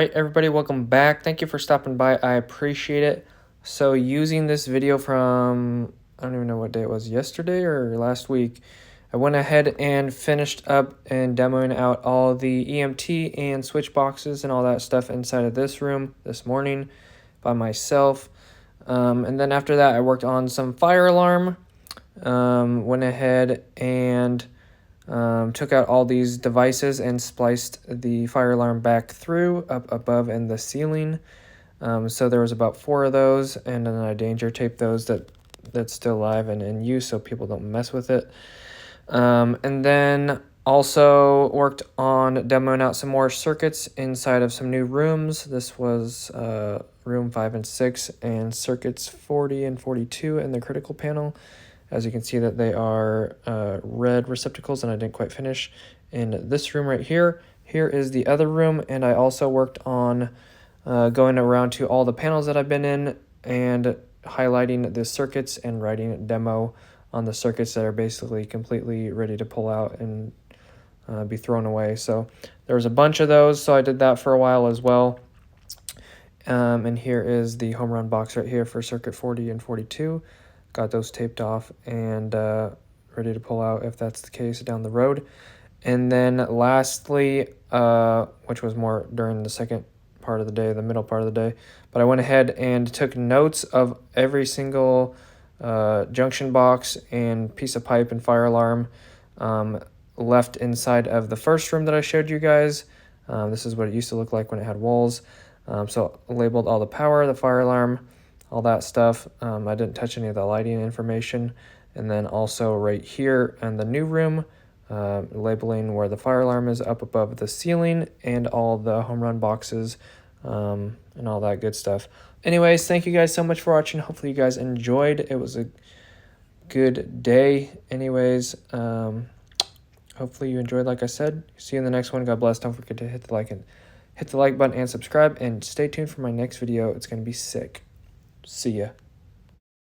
right, everybody, welcome back. Thank you for stopping by. I appreciate it. So using this video from, I don't even know what day it was, yesterday or last week, I went ahead and finished up and demoing out all the EMT and switch boxes and all that stuff inside of this room this morning by myself. And then after that, I worked on some fire alarm, went ahead and took out all these devices and spliced the fire alarm back through up above in the ceiling. So there was about 4 of those, and then I danger taped those that's still live and in use so people don't mess with it. And then also worked on demoing out some more circuits inside of some new rooms. This was room 5 and 6 and circuits 40 and 42 in the critical panel. As you can see that they are red receptacles, and I didn't quite finish in this room right here. Here is the other room, and I also worked on going around to all the panels that I've been in and highlighting the circuits and writing a demo on the circuits that are basically completely ready to pull out and be thrown away. So there was a bunch of those, so I did that for a while as well. And here is the home run box right here for circuit 40 and 42. Got those taped off and ready to pull out if that's the case down the road. And then lastly, which was more during the second part of the day, the middle part of the day, but I went ahead and took notes of every single junction box and piece of pipe and fire alarm left inside of the first room that I showed you guys. This is what it used to look like when it had walls. So I labeled all the power, the fire alarm, all that stuff. I didn't touch any of the lighting information. And then also right here in the new room, labeling where the fire alarm is up above the ceiling and all the home run boxes and all that good stuff. Anyways, thank you guys so much for watching. Hopefully you guys enjoyed. It was a good day. Anyways, hopefully you enjoyed, like I said. See you in the next one. God bless. Don't forget to hit the like button and subscribe, and stay tuned for my next video. It's going to be sick. See ya.